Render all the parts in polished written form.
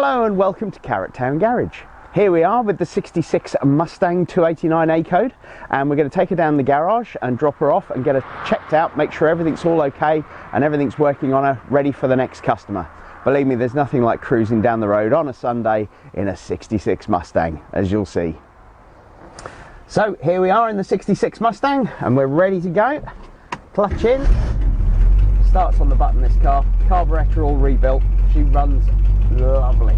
Hello and welcome to Carrot Town Garage. Here we are with the 66 Mustang 289A code, and we're going to take her down the garage and drop her off and get her checked out, make sure everything's all okay and everything's working on her, ready for the next customer. Believe me, there's nothing like cruising down the road on a Sunday in a 66 Mustang, as you'll see. So here we are in the 66 Mustang and we're ready to go. Clutch in, starts on the button this car, carburetor all rebuilt, she runs lovely.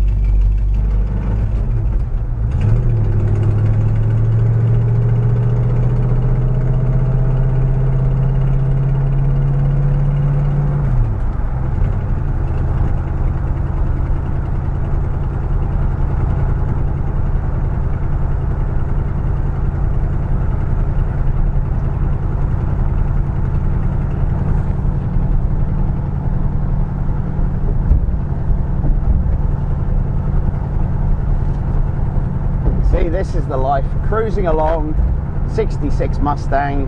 See, this is the life, cruising along, 66 Mustang,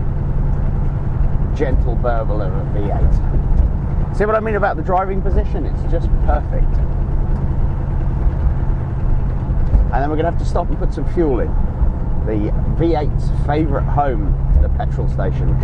gentle burble of a V8. See what I mean about the driving position? It's just perfect. And then we're going to have to stop and put some fuel in. The V8's favourite home, the petrol station.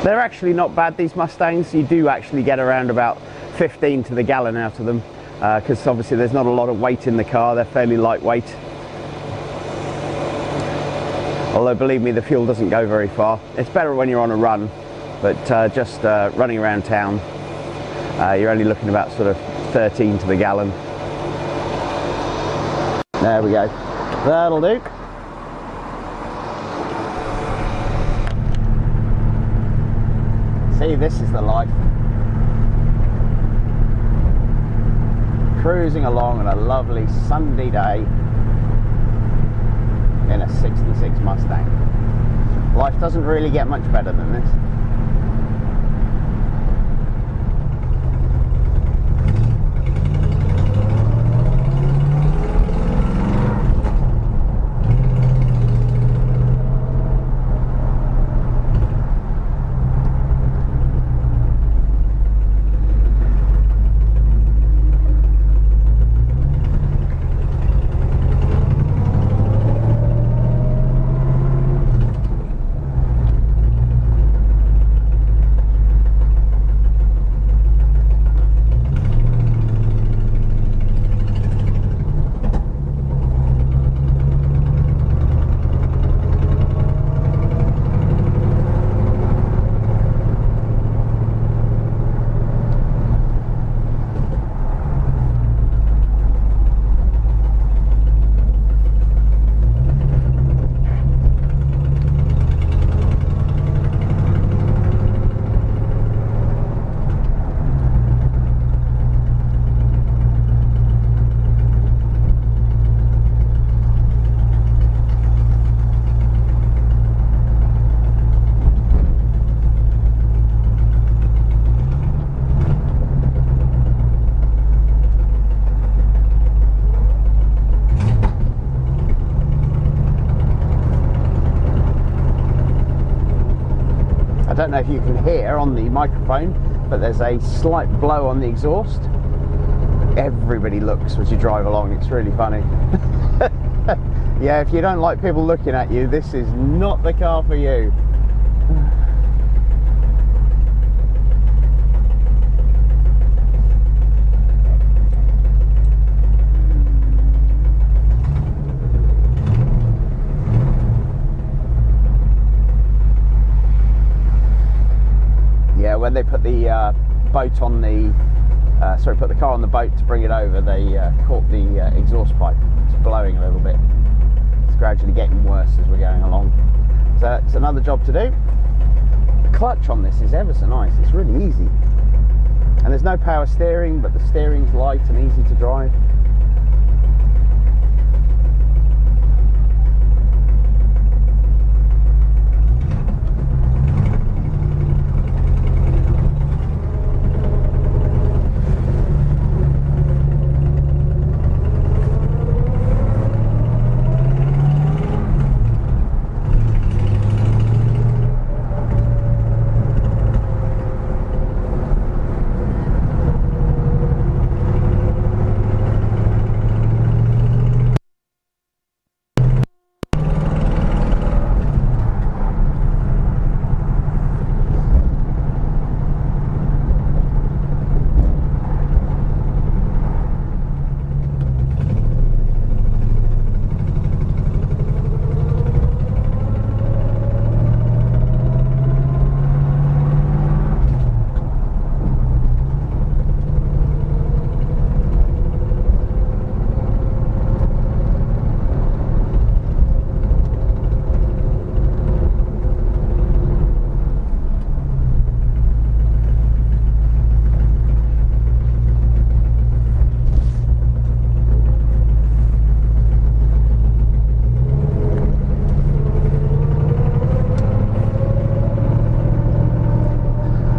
They're actually not bad, these Mustangs. You do actually get around about 15 to the gallon out of them because obviously there's not a lot of weight in the car. They're fairly lightweight. Although believe me, the fuel doesn't go very far. It's better when you're on a run, but just running around town, you're only looking about sort of 13 to the gallon. There we go. That'll do. See, this is the life. Cruising along on a lovely Sunday day in a 66 Mustang. Life doesn't really get much better than this. I don't know if you can hear on the microphone, but there's a slight blow on the exhaust. Everybody looks as you drive along, it's really funny. Yeah, if you don't like people looking at you, this is not the car for you. Yeah, when they put the boat on the put the car on the boat to bring it over, they caught the exhaust pipe. It's blowing a little bit. It's gradually getting worse as we're going along. So it's another job to do. The clutch on this is ever so nice. It's really easy. And there's no power steering, but the steering's light and easy to drive.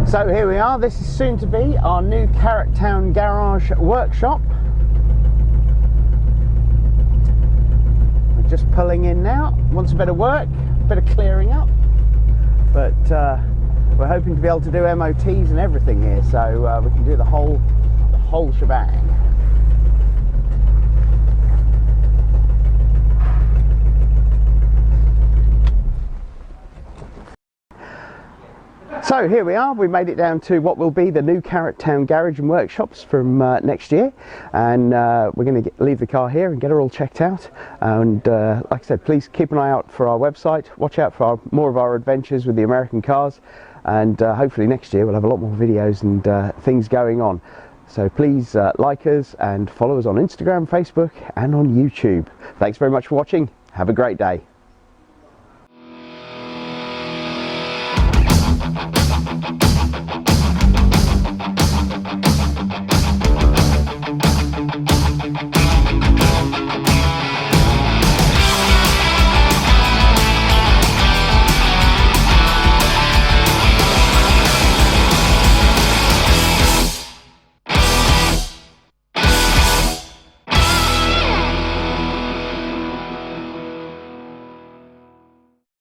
So here we are, this is soon to be our new Carrot Town garage workshop. We're just pulling in now, wants a bit of work, a bit of clearing up, but we're hoping to be able to do MOTs and everything here, so we can do the whole shebang. So here we are, we made it down to what will be the new Carrot Town garage and workshops from next year, and we're going to leave the car here and get her all checked out. And like I said, please keep an eye out for our website, watch out for more of our adventures with the American cars, and hopefully next year we'll have a lot more videos and things going on. So please like us and follow us on Instagram, Facebook and on YouTube. Thanks very much for watching, have a great day.